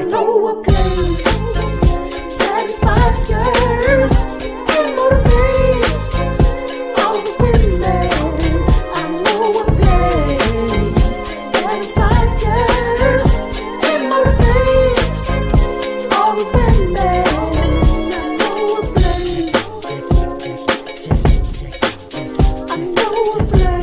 I know a place that inspires and motivates all the women. I know a place that inspires and motivates all the women. I know a place. I know a place.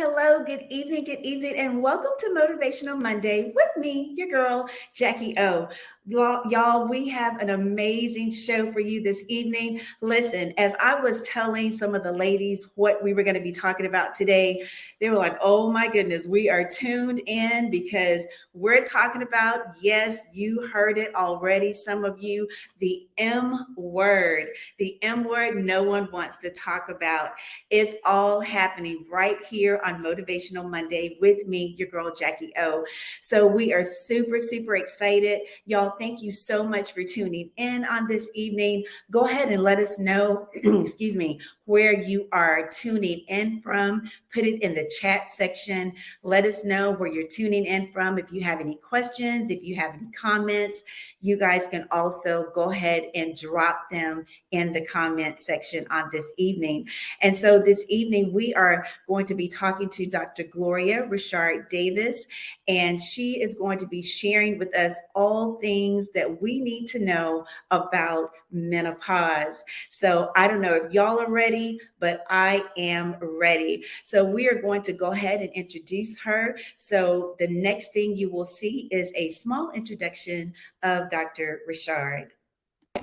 Hello, good evening, and welcome to Motivational Monday with me, your girl, Jackie O. Y'all, we have an amazing show for you this evening. Listen, as I was telling some of the ladies what we were going to be talking about today, they were like, oh my goodness, we are tuned in because we're talking about, yes, you heard it already, some of you, the M word. The M word no one wants to talk about. It's all happening right here on Motivational Monday with me, your girl, Jackie O. So we are super excited. Y'all, thank you so much for tuning in on this evening. Go ahead and let us know, excuse me, where you are tuning in from. Put it in the chat section. Let us know where you're tuning in from. If you have any questions, if you have any comments, you guys can also go ahead and drop them in the comment section on this evening. And so this evening, we are going to be talking to Dr. Gloria Richard-Davis, and she is going to be sharing with us all things that we need to know about menopause. So I don't know if y'all are ready, but I am ready. So we are going to go ahead and introduce her. So the next thing you will see is a small introduction of Dr. Richard.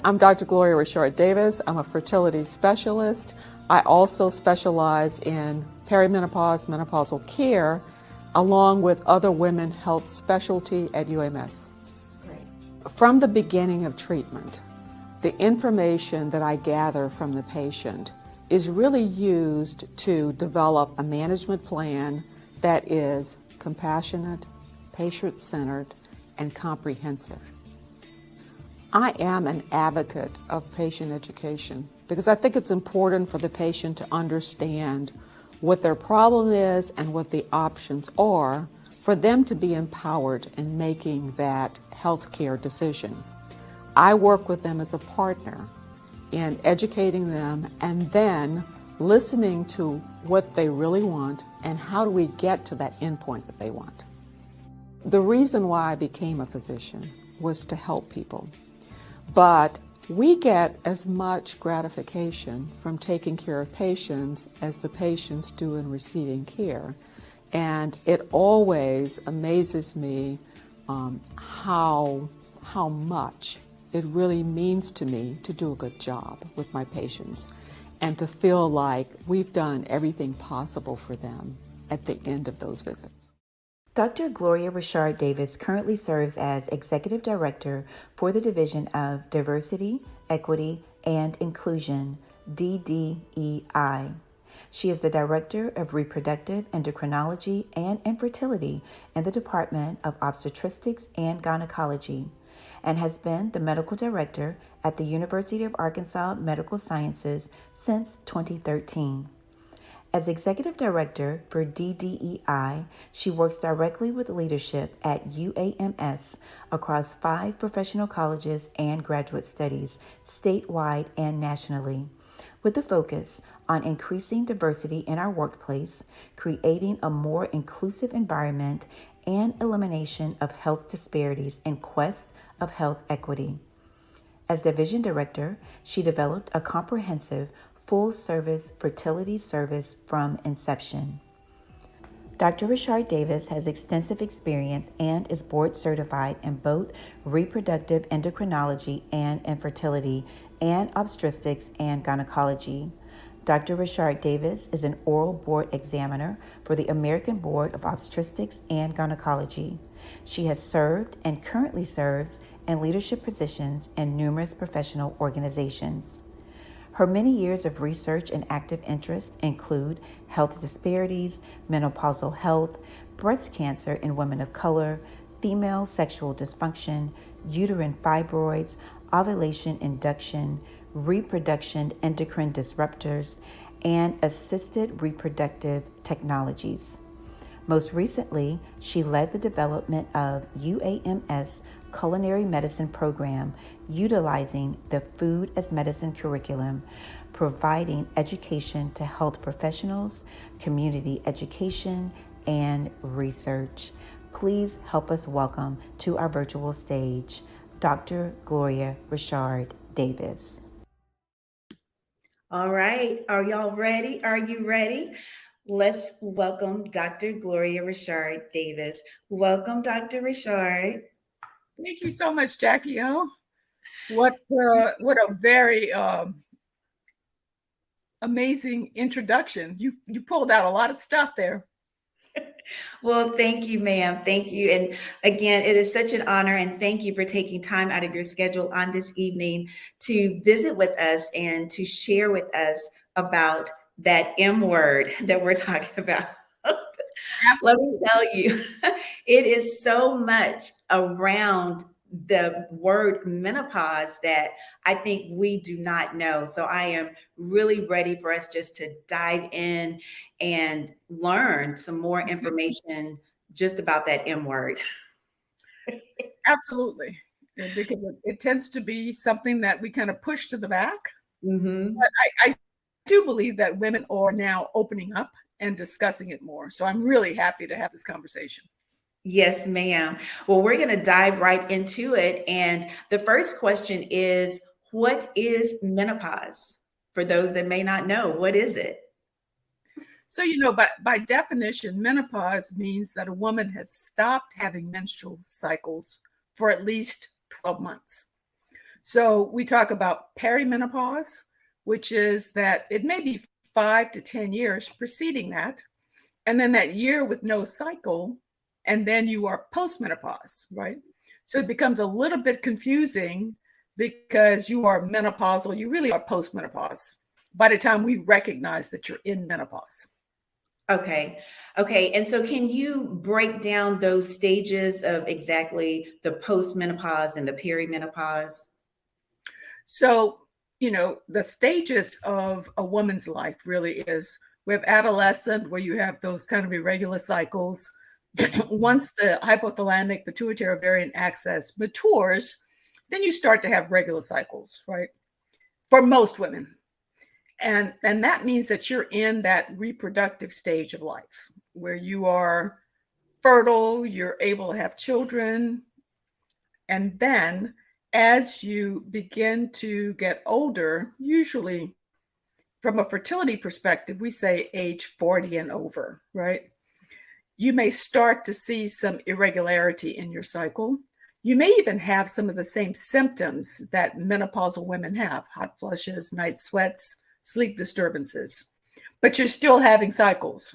I'm Dr. Gloria Richard-Davis. I'm a fertility specialist. I also specialize in perimenopause, menopausal care, along with other women health specialty at UMS. Great. From the beginning of treatment, the information that I gather from the patient is really used to develop a management plan that is compassionate, patient-centered, and comprehensive. I am an advocate of patient education because I think it's important for the patient to understand what their problem is and what the options are for them to be empowered in making that healthcare decision. I work with them as a partner in educating them and then listening to what they really want and how do we get to that endpoint that they want. The reason why I became a physician was to help people. But we get as much gratification from taking care of patients as the patients do in receiving care. And it always amazes me how much it really means to me to do a good job with my patients and to feel like we've done everything possible for them at the end of those visits. Dr. Gloria Richard-Davis currently serves as Executive Director for the Division of Diversity, Equity, and Inclusion, DDEI. She is the Director of Reproductive Endocrinology and Infertility in the Department of Obstetrics and Gynecology, and has been the Medical Director at the University of Arkansas Medical Sciences since 2013. As Executive Director for DDEI, she works directly with leadership at UAMS across 5 professional colleges and graduate studies, statewide and nationally, with a focus on increasing diversity in our workplace, creating a more inclusive environment, and elimination of health disparities in quest of health equity. As Division Director, she developed a comprehensive full-service fertility service from inception. Dr. Richard-Davis has extensive experience and is board certified in both reproductive endocrinology and infertility and obstetrics and gynecology. Dr. Richard-Davis is an oral board examiner for the American Board of Obstetrics and Gynecology. She has served and currently serves in leadership positions in numerous professional organizations. Her many years of research and active interest include health disparities, menopausal health, breast cancer in women of color, female sexual dysfunction, uterine fibroids, ovulation induction, reproduction endocrine disruptors, and assisted reproductive technologies. Most recently, she led the development of UAMS culinary medicine program utilizing the food as medicine curriculum, providing education to health professionals, community education, and research. Please help us welcome to our virtual stage, Dr. Gloria Richard-Davis. All right. Are y'all ready? Are you ready? Let's welcome Dr. Gloria Richard-Davis. Welcome, Dr. Richard. Thank you so much, Jackie O. What a very amazing introduction. You pulled out a lot of stuff there. Well, thank you, ma'am. Thank you. And again, it is such an honor, and thank you for taking time out of your schedule on this evening to visit with us and to share with us about that M word that we're talking about. Let me tell you, it is so much around the word menopause that I think we do not know. So I am really ready for us just to dive in and learn some more information just about that M word. Absolutely. Because it tends to be something that we kind of push to the back. Mm-hmm. But I do believe that women are now opening up and discussing it more. So I'm really happy to have this conversation. Yes, ma'am. Well, we're going to dive right into it. And the first question is, what is menopause? For those that may not know, what is it? So, by definition, menopause means that a woman has stopped having menstrual cycles for at least 12 months. So we talk about perimenopause, which is that it may be 5 to 10 years preceding that, and then that year with no cycle, and then you are postmenopause, right? So it becomes a little bit confusing because you are menopausal, you really are postmenopause by the time we recognize that you're in menopause. Okay. Okay. And so can you break down those stages of exactly the postmenopause and the perimenopause? So, the stages of a woman's life really is we have adolescent where you have those kind of irregular cycles. Once the hypothalamic pituitary ovarian axis matures, then you start to have regular cycles, right? For most women. And that means that you're in that reproductive stage of life where you are fertile, you're able to have children. And then as you begin to get older, usually from a fertility perspective, we say age 40 and over, right? You may start to see some irregularity in your cycle. You may even have some of the same symptoms that menopausal women have: hot flushes, night sweats, sleep disturbances, but you're still having cycles,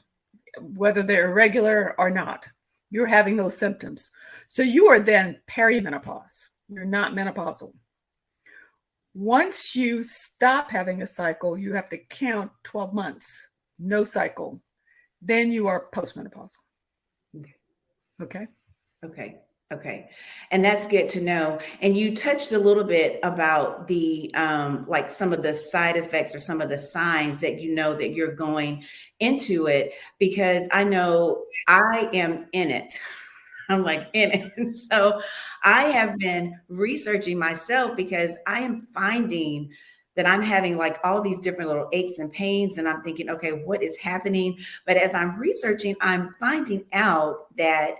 whether they're irregular or not. You're having those symptoms. So you are then perimenopause. You're not menopausal. Once you stop having a cycle, you have to count 12 months, no cycle. Then you are postmenopausal. Okay. Okay. Okay. And that's good to know. And you touched a little bit about the like some of the side effects or some of the signs that you know that you're going into it, because I know I am in it. I'm like in it. So I have been researching myself because I am finding that I'm having like all these different little aches and pains, and I'm thinking, okay, what is happening? But as I'm researching, I'm finding out that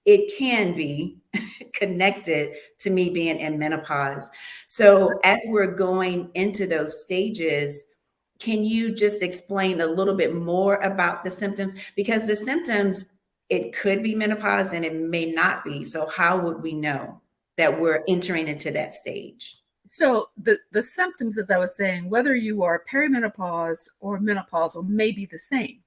it can be connected to me being in menopause. So as we're going into those stages, can you just explain a little bit more about the symptoms? Because the symptoms, it could be menopause and it may not be. So how would we know that we're entering into that stage? So the symptoms, as I was saying, whether you are perimenopause or menopausal, may be the same.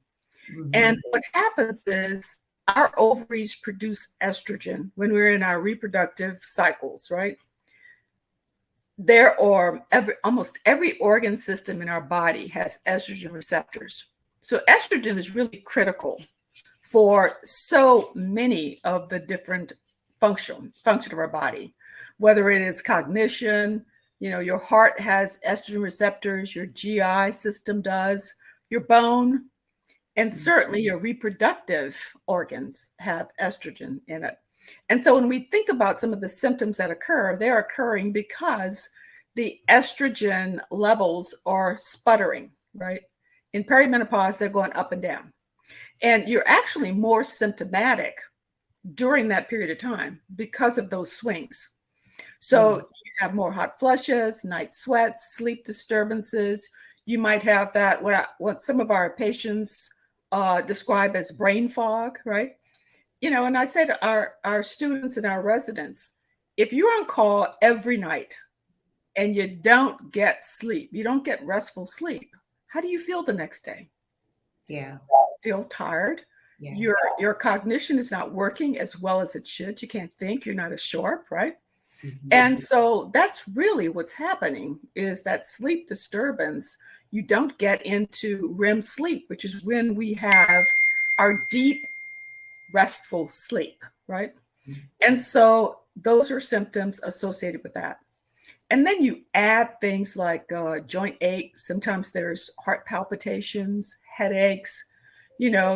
Mhm. And what happens is our ovaries produce estrogen when we're in our reproductive cycles, right? almost every organ system in our body has estrogen receptors. So estrogen is really critical for so many of the different function of our body, whether it is cognition, your heart has estrogen receptors, your GI system does, your bone, and certainly your reproductive organs have estrogen in it. And so when we think about some of the symptoms that occur, they're occurring because the estrogen levels are sputtering, right? In perimenopause, they're going up and down. And you're actually more symptomatic during that period of time because of those swings. So you have more hot flushes, night sweats, sleep disturbances. You might have that, what some of our patients describe as brain fog, right? And I say to our students and our residents, if you're on call every night and you don't get sleep, you don't get restful sleep, how do you feel the next day? Yeah. Feel tired. Yeah. Your cognition is not working as well as it should. You can't think, you're not as sharp, right? Mhm. And so that's really what's happening, is that sleep disturbance. You don't get into REM sleep, which is when we have our deep, restful sleep, right? And so those are symptoms associated with that. And then you add things like joint ache. Sometimes there's heart palpitations, headaches.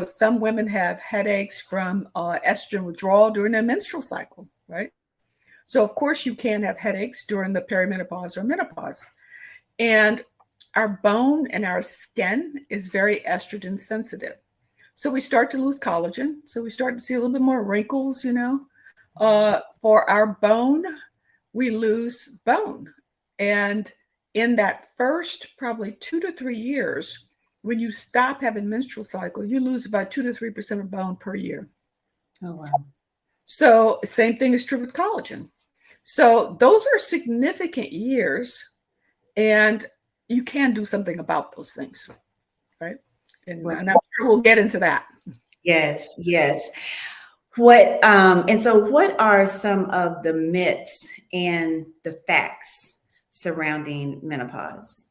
Some women have headaches from estrogen withdrawal during their menstrual cycle, right? So of course you can have headaches during the perimenopause or menopause. And our bone and our skin is very estrogen sensitive. So we start to lose collagen. So we start to see a little bit more wrinkles, For our bone, we lose bone. And in that first probably 2 to 3 years, when you stop having menstrual cycle, you lose about 2 to 3% of bone per year. Oh, wow. So same thing is true with collagen. So those are significant years, and you can do something about those things, right? And I'm sure we'll get into that. Yes, yes. What are some of the myths and the facts surrounding menopause?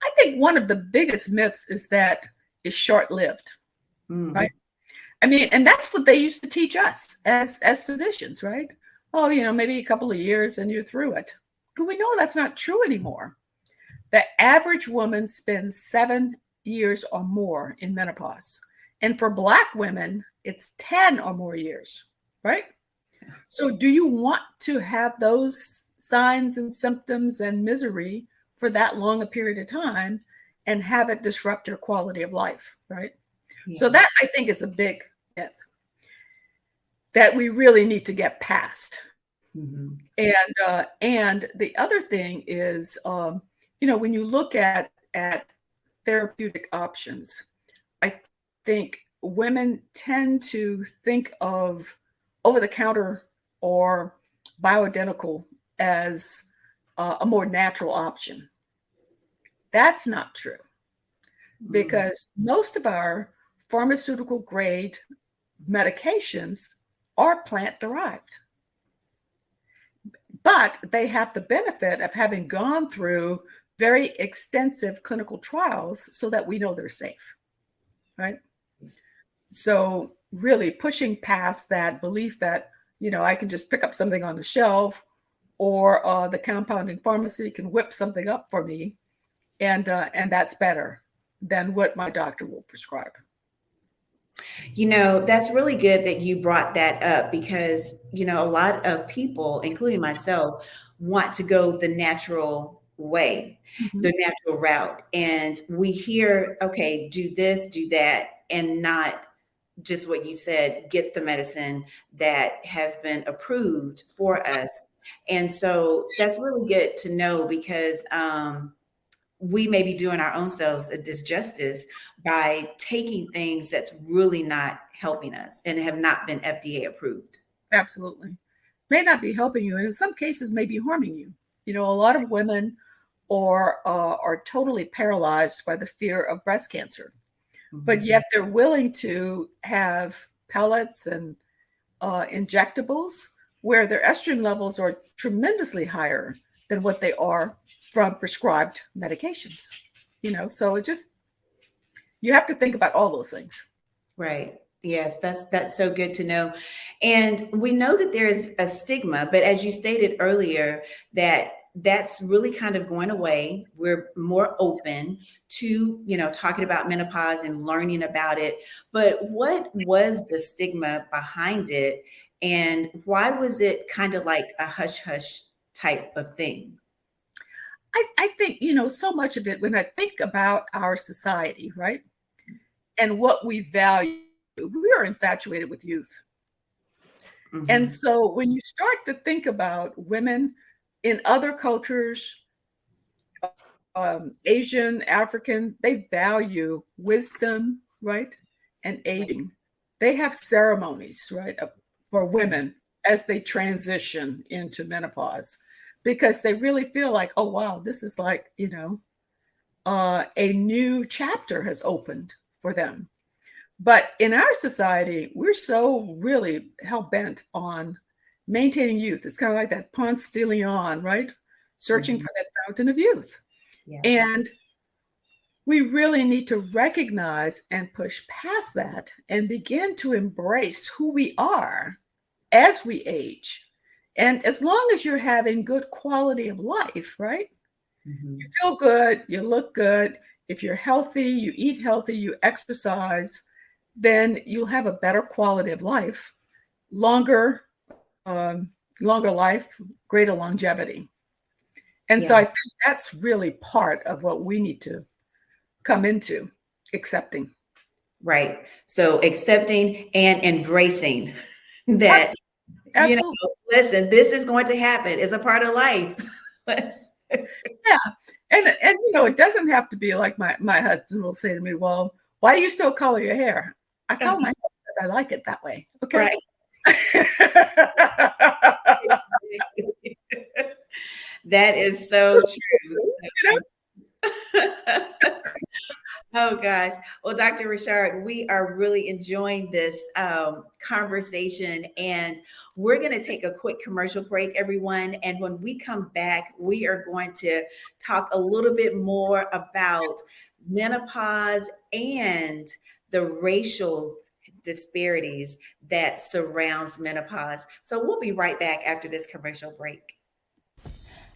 I think one of the biggest myths is that it's short-lived, right? I mean, and that's what they used to teach us as physicians, right? Oh, maybe a couple of years and you're through it. But we know that's not true anymore. The average woman spends 7 years or more in menopause. And for Black women, it's 10 or more years, right? So do you want to have those signs and symptoms and misery for that long a period of time and have it disrupt your quality of life, right? Yeah. So that, I think, is a big myth that we really need to get past. Mm-hmm. And the other thing is, when you look at therapeutic options, I think women tend to think of over-the-counter or bioidentical as a more natural option. That's not true, because most of our pharmaceutical grade medications are plant-derived, but they have the benefit of having gone through very extensive clinical trials so that we know they're safe, right? So really pushing past that belief that, I can just pick up something on the shelf, or the compounding pharmacy can whip something up for me, and that's better than what my doctor will prescribe. That's really good that you brought that up, because, a lot of people, including myself, want to go the natural way, the natural route. And we hear, okay, do this, do that, and not just what you said, get the medicine that has been approved for us. And so that's really good to know, because we may be doing our own selves a disjustice by taking things that's really not helping us and have not been FDA approved. Absolutely. May not be helping you, and in some cases may be harming you. A lot of women are totally paralyzed by the fear of breast cancer, but yet they're willing to have pellets and injectables where their estrogen levels are tremendously higher than what they are from prescribed medications. So you have to think about all those things. Right. Yes, that's so good to know. And we know that there is a stigma, but as you stated earlier, that's really kind of going away. We're more open to, talking about menopause and learning about it. But what was the stigma behind it? And why was it kind of like a hush hush type of thing? I think, so much of it, when I think about our society, right, and what we value, we are infatuated with youth. And Mhm. so when you start to think about women in other cultures, Asian, African, they value wisdom, right, and aging. They have ceremonies, right, for women as they transition into menopause, because they really feel like, oh, wow, this is like, a new chapter has opened for them. But in our society, we're so really hell-bent on maintaining youth. It's kind of like that Ponce de Leon, right? Searching for that fountain of youth. Yeah. And we really need to recognize and push past that and begin to embrace who we are as we age. And as long as you're having good quality of life, right? Mhm. You feel good, you look good. If you're healthy, you eat healthy, you exercise, then you'll have a better quality of life, longer life, greater longevity. And so Yeah. I think that's really part of what we need to come into, accepting. Right. So accepting and embracing that, Absolutely. listen, this is going to happen. It's a part of life. Let's- Yeah. And it doesn't have to be like my husband will say to me, well, why do you still color your hair? I color my hair because I like it that way. Okay. Right. That is so true. Oh gosh. Well, Dr. Richard, we are really enjoying this conversation, and we're going to take a quick commercial break, everyone. And when we come back, we are going to talk a little bit more about menopause and the racial disparities that surrounds menopause. So we'll be right back after this commercial break.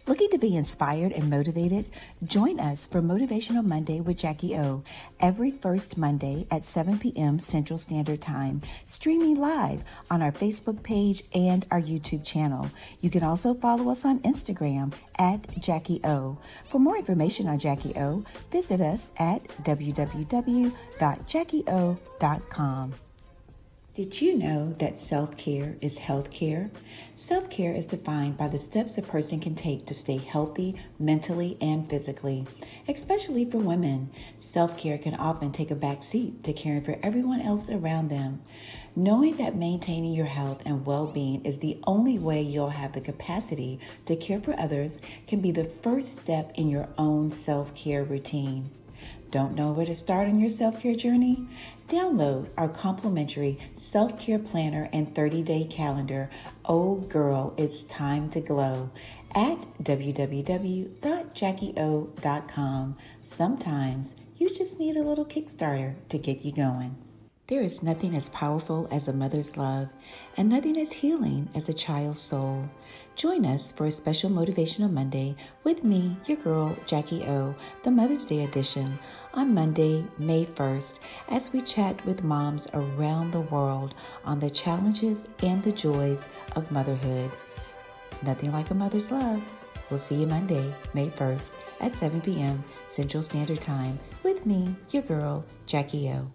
Looking to be inspired and motivated? Join us for Motivational Monday with Jackie O every first Monday at 7 p.m. Central Standard Time, streaming live on our Facebook page and our YouTube channel. You can also follow us on Instagram at Jackie O. For more information on Jackie O, visit us at www.jackieo.com. Did you know that self-care is health-care? Self-care is defined by the steps a person can take to stay healthy mentally and physically. Especially for women, self-care can often take a back seat to caring for everyone else around them. Knowing that maintaining your health and well-being is the only way you'll have the capacity to care for others can be the first step in your own self-care routine. Don't know where to start on your self-care journey? Download our complimentary self-care planner and 30-day calendar, Oh Girl, It's Time to Glow, at www.jackieo.com. Sometimes you just need a little Kickstarter to get you going. There is nothing as powerful as a mother's love, and nothing as healing as a child's soul. Join us for a special Motivational Monday with me, your girl, Jackie O, the Mother's Day edition, on Monday, May 1st, as we chat with moms around the world on the challenges and the joys of motherhood. Nothing like a mother's love. We'll see you Monday, May 1st at 7 p.m. Central Standard Time with me, your girl, Jackie O.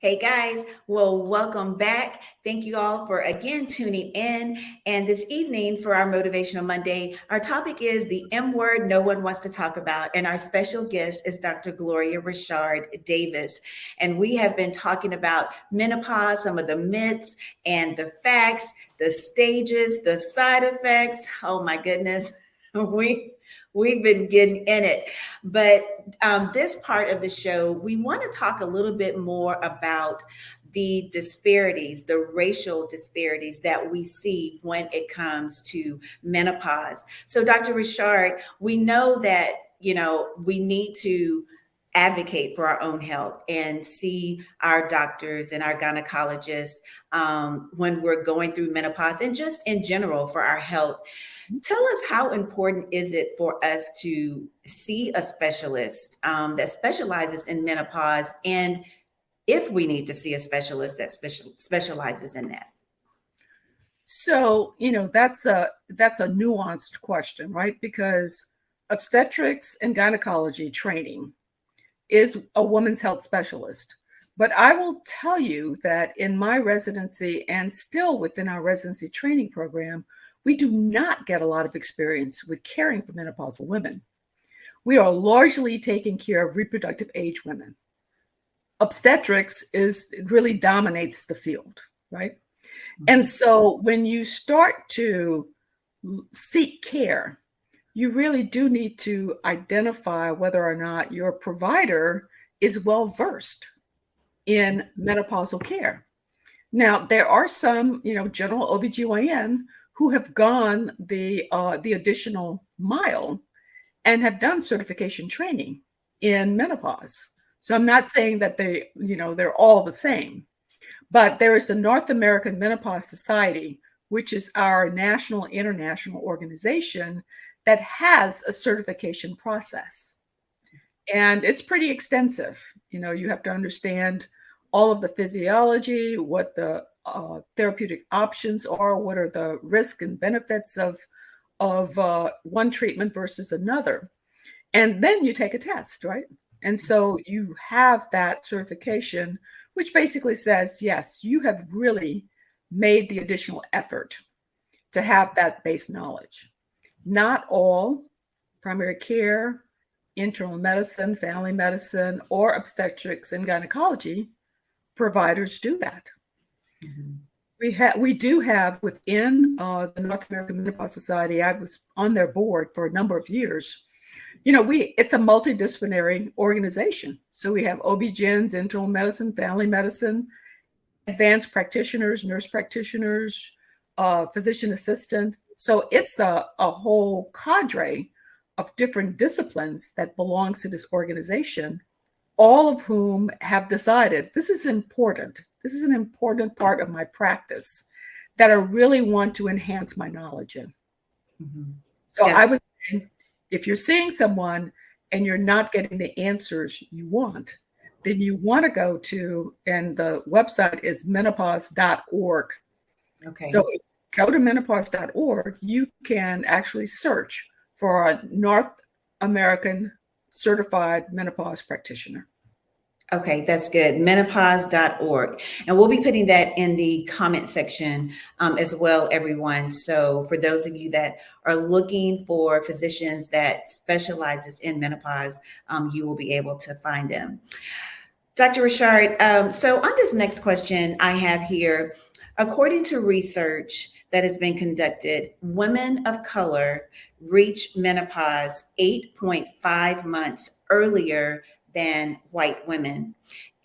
Hey guys, well, welcome back. Thank you all for again tuning in. And this evening for our Motivational Monday, our topic is the M word no one wants to talk about. And our special guest is Dr. Gloria Richard-Davis. And we have been talking about menopause, some of the myths and the facts, the stages, the side effects. Oh my goodness. We've been getting in it. But this part of the show, we want to talk a little bit more about the disparities, the racial disparities that we see when it comes to menopause. So, Dr. Richard, we know that, we need to advocate for our own health and see our doctors and our gynecologists when we're going through menopause and just in general for our health. Tell us, how important is it for us to see a specialist that specializes in menopause, and if we need to see a specialist that specializes in that? So, that's a nuanced question, right? Because obstetrics and gynecology training is a women's health specialist. But I will tell you that in my residency and still within our residency training program, we do not get a lot of experience with caring for menopausal women. We are largely taking care of reproductive age women. Obstetrics really dominates the field, right? And so when you start to seek care, you really do need to identify whether or not your provider is well versed in menopausal care. Now, there are some, general OBGYN who have gone the additional mile and have done certification training in menopause. So I'm not saying that they're all the same, but there is the North American Menopause Society, which is our national, international organization that has a certification process. And it's pretty extensive. You have to understand all of the physiology, what the therapeutic options are, what are the risks and benefits of one treatment versus another. And then you take a test, right? And so you have that certification, which basically says, yes, you have really made the additional effort to have that base knowledge. Not all primary care, internal medicine, family medicine, or obstetrics and gynecology providers do that. Mm-hmm. We do have within the North American Menopause Society, I was on their board for a number of years. It's a multidisciplinary organization. So we have OB-GYNs, internal medicine, family medicine, advanced practitioners, nurse practitioners, physician assistant. So it's a whole cadre of different disciplines that belongs to this organization, all of whom have decided this is important. This is an important part of my practice that I really want to enhance my knowledge in. Mm-hmm. So yeah. I would say, if you're seeing someone and you're not getting the answers you want, then you want to go to, and the website is menopause.org. Okay. So if you go to menopause.org, you can actually search for a North American certified menopause practitioner. Okay, that's good. Menopause.org. And we'll be putting that in the comment section as well, everyone. So for those of you that are looking for physicians that specializes in menopause, you will be able to find them. Dr. Richard, so on this next question I have here, according to research that has been conducted, women of color reach menopause 8.5 months earlier than white women,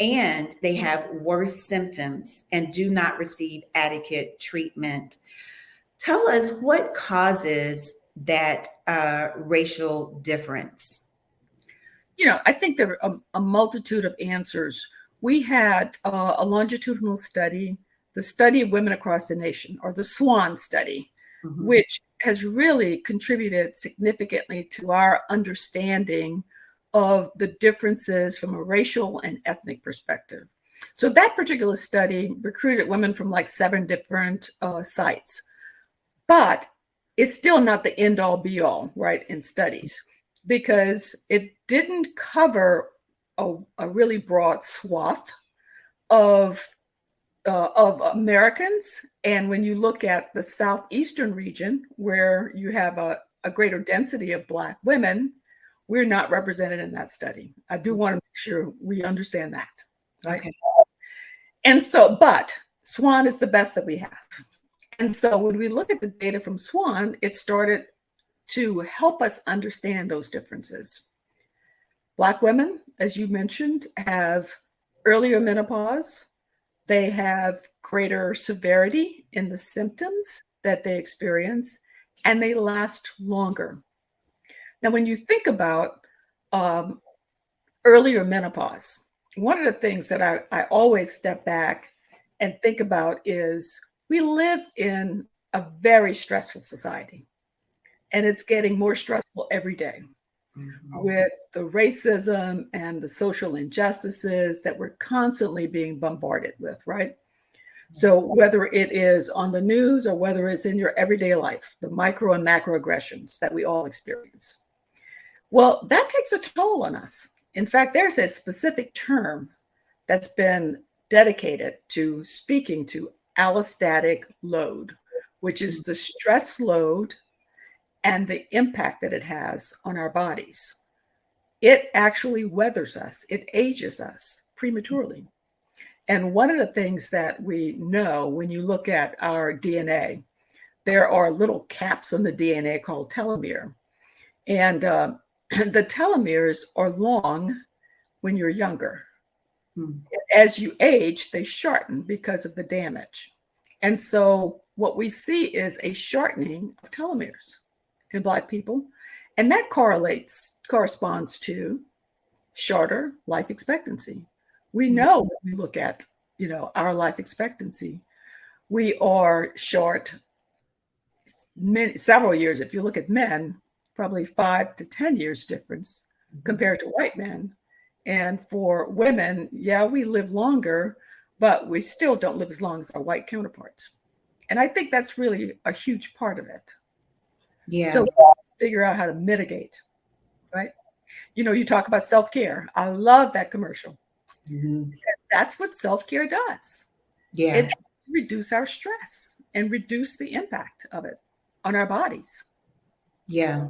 and they have worse symptoms and do not receive adequate treatment. Tell us what causes that racial difference. I think there are a multitude of answers. We had a longitudinal study, the Study of Women Across the Nation, or the SWAN study, mm-hmm. which has really contributed significantly to our understanding of the differences from a racial and ethnic perspective. So that particular study recruited women from like 7 different sites, but it's still not the end all be all, right, in studies, because it didn't cover a really broad swath of Americans. And when you look at the Southeastern region, where you have a greater density of Black women, we're not represented in that study. I do want to make sure we understand that. Right? Okay. And so, but SWAN is the best that we have. And so when we look at the data from SWAN, it started to help us understand those differences. Black women, as you mentioned, have earlier menopause. They have greater severity in the symptoms that they experience, and they last longer. Now, when you think about um, earlier menopause, one of the things that I always step back and think about is we live in a very stressful society, and it's getting more stressful every day with the racism and the social injustices that we're constantly being bombarded with, right? So whether it is on the news or whether it's in your everyday life, the micro and macro aggressions that we all experience. Well, that takes a toll on us. In fact, there's a specific term that's been dedicated to speaking to allostatic load, which is the stress load and the impact that it has on our bodies. It actually weathers us, it ages us prematurely. And one of the things that we know when you look at our DNA, there are little caps on the DNA called telomere. And the telomeres are long when you're younger. As you age, they shorten because of the damage. And so what we see is a shortening of telomeres in Black people. And that corresponds to shorter life expectancy. We know when we look at, our life expectancy, we are short several years. If you look at men, probably 5 to 10 years difference compared to white men. And for women, yeah, we live longer, but we still don't live as long as our white counterparts. And I think that's really a huge part of it. Yeah. So we have to figure out how to mitigate, right? You talk about self-care. I love that commercial. That's what self-care does. Yeah. It reduces our stress and reduce the impact of it on our bodies. Yeah.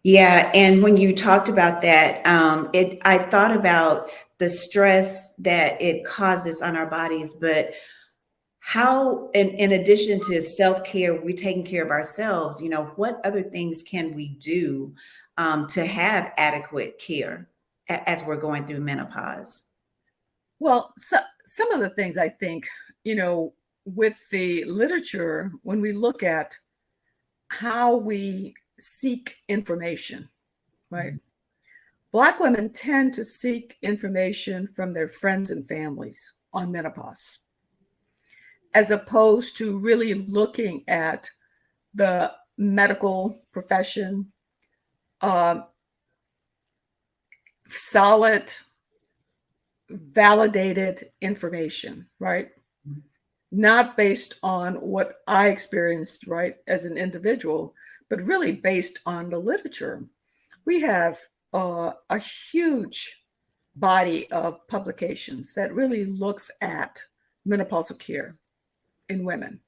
Yeah. And when you talked about that, I thought about the stress that it causes on our bodies, but how, in addition to self-care, we're taking care of ourselves, what other things can we do to have adequate care as we're going through menopause? Well, some of the things I think, with the literature, when we look at how we seek information, right? Black women tend to seek information from their friends and families on menopause, as opposed to really looking at the medical profession, solid, validated information, right? Not based on what I experienced, right, as an individual, but really based on the literature. We have a huge body of publications that really looks at menopausal care in women.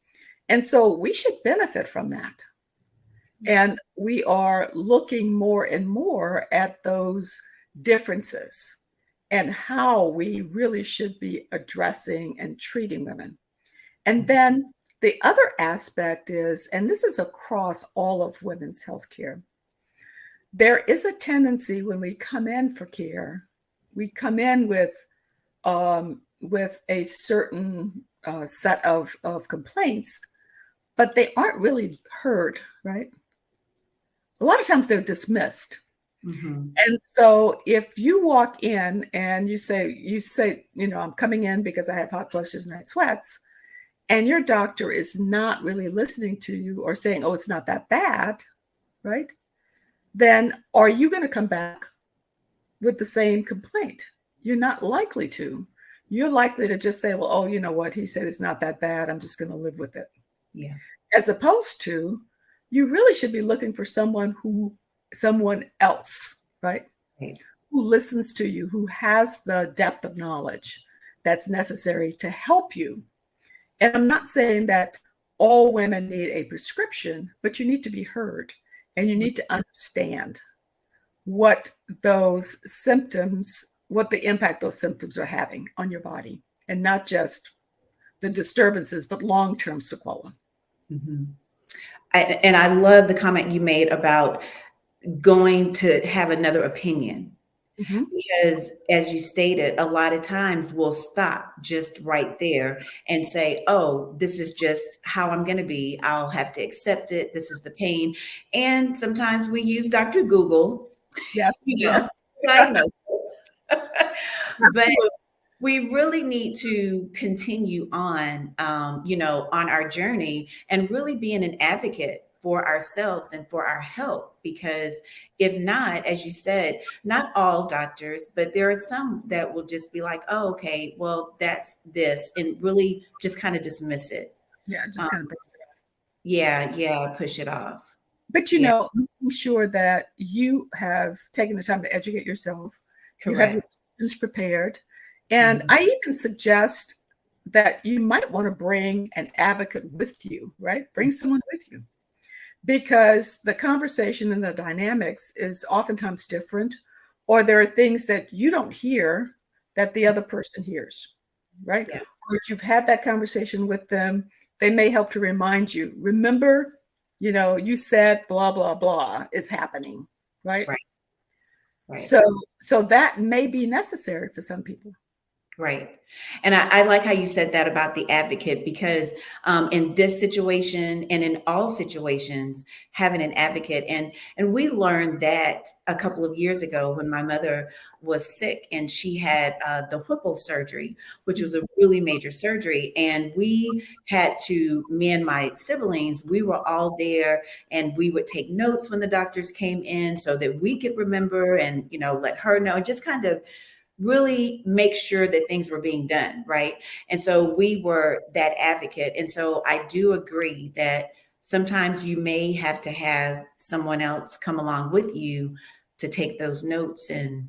And so we should benefit from that. And we are looking more and more at those differences and how we really should be addressing and treating women. And then the other aspect is, and this is across all of women's healthcare, there is a tendency when we come in for care, we come in with a certain set of complaints, but they aren't really heard, right? A lot of times they're dismissed. And so if you walk in and you say, I'm coming in because I have hot flushes and night sweats, and your doctor is not really listening to you or saying, oh, it's not that bad, right? Then are you going to come back with the same complaint? You're not likely to. You're likely to just say, well, oh, you know what? He said it's not that bad. I'm just going to live with it. Yeah. As opposed to, you really should be looking for someone else, right? Who listens to you, who has the depth of knowledge that's necessary to help you. And I'm not saying that all women need a prescription, but you need to be heard and you need to understand what those symptoms, what the impact those symptoms are having on your body, and not just the disturbances, but long-term sequelae. And I love the comment you made about going to have another opinion. Mhm. Because, as you stated, a lot of times we'll stop just right there and say, oh, this is just how I'm going to be. I'll have to accept it. This is the pain. And sometimes we use Dr. Google, Yes, you know, yes. to diagnose. But Absolutely. we really need to continue on, on our journey and really being an advocate for ourselves and for our health. Because if not, as you said, not all doctors, but there are some that will just be like, oh, okay, well, that's this, and really just kind of dismiss it. Yeah, just Um, kind of. yeah, push it off. But Yeah, making sure that you have taken the time to educate yourself, you have your correct. questions prepared. And Mhm. I even suggest that you might want to bring an advocate with you, right? Bring someone with you because the conversation and the dynamics is oftentimes different, or there are things that you don't hear that the other person hears, right? Yeah, Or if you've had that conversation with them, they may help to remind you, remember, you said blah, blah, blah is happening, right? right, right. So, so that may be necessary for some people. Right. And I like how you said that about the advocate, because in this situation and in all situations, having an advocate, and we learned that a couple of years ago when my mother was sick and she had the Whipple surgery, which was a really major surgery. And we had to, me and my siblings, we were all there, and we would take notes when the doctors came in so that we could remember and, let her know, just kind of really make sure that things were being done right. And so we were that advocate. And so I do agree that sometimes you may have to have someone else come along with you to take those notes and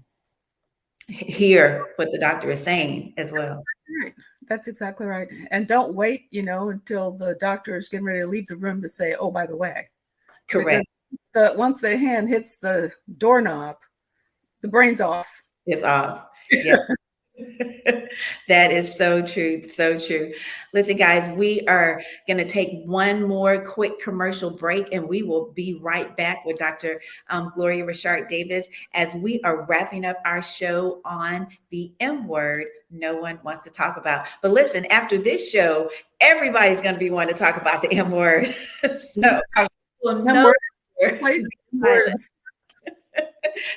hear what the doctor is saying as well. Right. That's exactly right. And don't wait, until the doctor is getting ready to leave the room to say, oh, by the way, because Correct. once the hand hits the doorknob, the brain's off. It's off. Yeah. That is so true. So true. Listen, guys, we are going to take one more quick commercial break, and we will be right back with Dr. Gloria Richard-Davis as we are wrapping up our show on the M word no one wants to talk about. But listen, after this show, everybody's going to be wanting to talk about the M word. So we'll And no we're longer place be silent.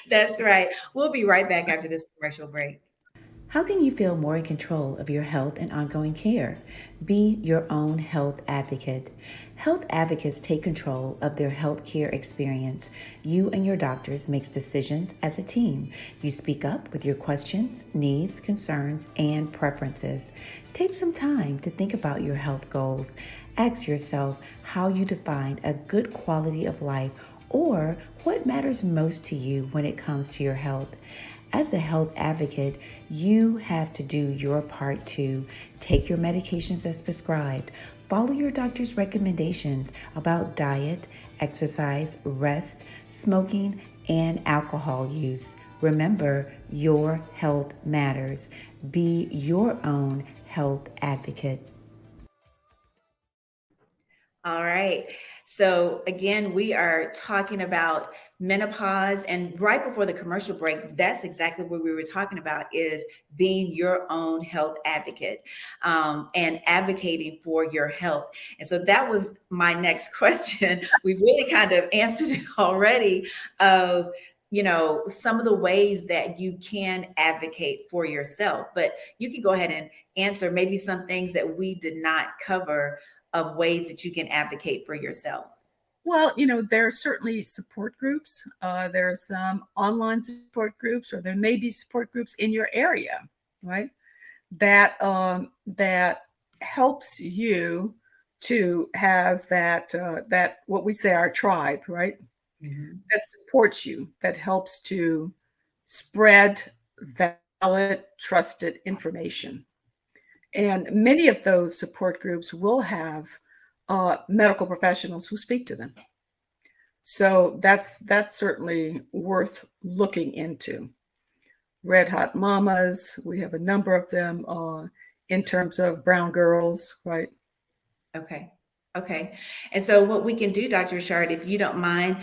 That's right. We'll be right back after this commercial break. How can you feel more in control of your health and ongoing care? Be your own health advocate. Health advocates take control of their health care experience. You and your doctors make decisions as a team. You speak up with your questions, needs, concerns, and preferences. Take some time to think about your health goals. Ask yourself how you define a good quality of life, or what matters most to you when it comes to your health. As a health advocate, you have to do your part to take your medications as prescribed, follow your doctor's recommendations about diet, exercise, rest, smoking, and alcohol use. Remember, your health matters. Be your own health advocate. All right. So again, we are talking about menopause, and right before the commercial break, that's exactly what we were talking about, is being your own health advocate, and advocating for your health. And so that was my next question. We really kind of answered it already, of some of the ways that you can advocate for yourself, but you can go ahead and answer maybe some things that we did not cover, of ways that you can advocate for yourself. Well, there are certainly support groups. There are some online support groups, or there may be support groups in your area, right? That helps you to have that what we say our tribe, right? Mhm. That supports you, that helps to spread valid, trusted information. And many of those support groups will have medical professionals who speak to them. So that's certainly worth looking into. Red Hot Mamas, we have a number of them in terms of brown girls, right? Okay. Okay. And so what we can do, Dr. Richard, if you don't mind,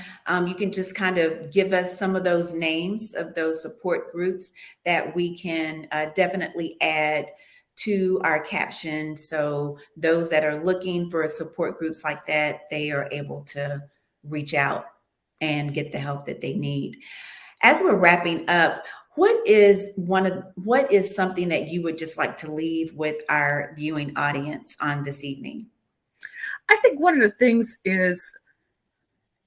you can just kind of give us some of those names of those support groups that we can definitely add to our caption. So those that are looking for support groups like that, they are able to reach out and get the help that they need. As we're wrapping up, what is something that you would just like to leave with our viewing audience on this evening? I think one of the things is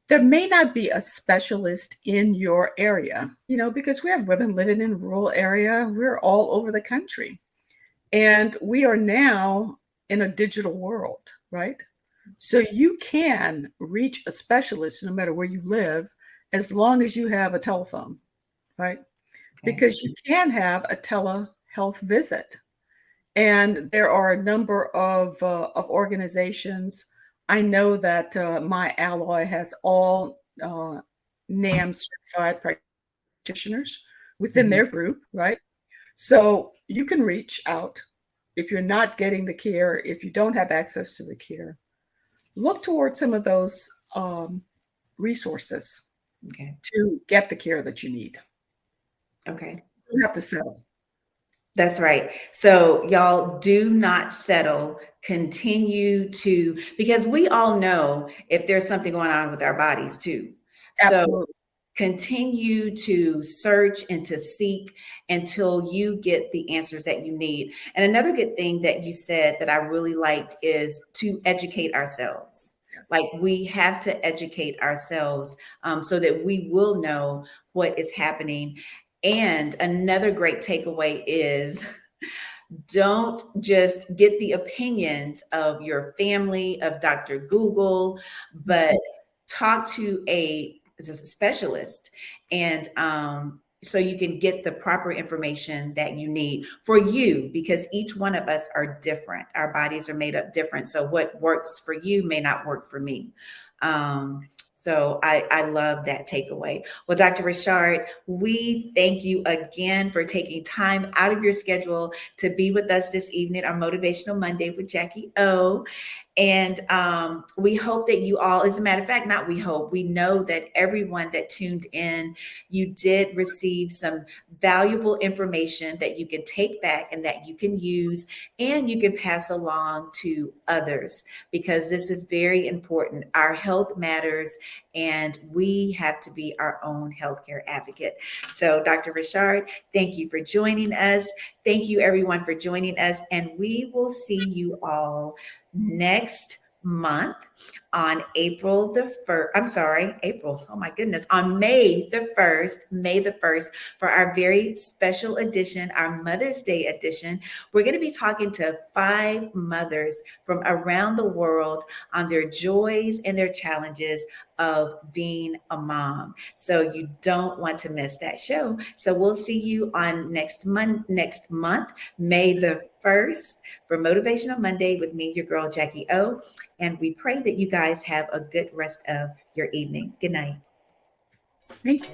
there may not be a specialist in your area, because we have women living in rural area. We're all over the country. And we are now in a digital world, right? So you can reach a specialist no matter where you live, as long as you have a telephone, right? Because you can have a telehealth visit. And there are a number of organizations. I know that My Alloy has all NAM certified practitioners within their group, right? So you can reach out if you're not getting the care, if you don't have access to the care. Look towards some of those resources to get the care that you need. Okay. You have to settle. That's right. So y'all do not settle. Continue to, because we all know if there's something going on with our bodies too. Absolutely. So continue to search and to seek until you get the answers that you need. And another good thing that you said that I really liked is to educate ourselves. Yes. Like we have to educate ourselves so that we will know what is happening. And another great takeaway is don't just get the opinions of your family, of Dr. Google, but talk to a specialist and so you can get the proper information that you need for you, because each one of us are different. Our bodies are made up different. So what works for you may not work for me. So I love that takeaway. Well, Dr. Richard, we thank you again for taking time out of your schedule to be with us this evening on Motivational Monday with Jackie O. And we hope that you all, as a matter of fact, not we hope, we know that everyone that tuned in, you did receive some valuable information that you can take back and that you can use and you can pass along to others, because this is very important. Our health matters and we have to be our own healthcare advocate. So Dr. Richard, thank you for joining us. Thank you everyone for joining us. And we will see you all next month on April the 1st. I'm sorry, April. Oh my goodness. On May the 1st, for our very special edition, our Mother's Day edition. We're going to be talking to 5 mothers from around the world on their joys and their challenges of being a mom. So you don't want to miss that show. So we'll see you on next month, May the 1st, for Motivational Monday with me, your girl, Jackie O. And we pray that you guys have a good rest of your evening. Good night. Thank you.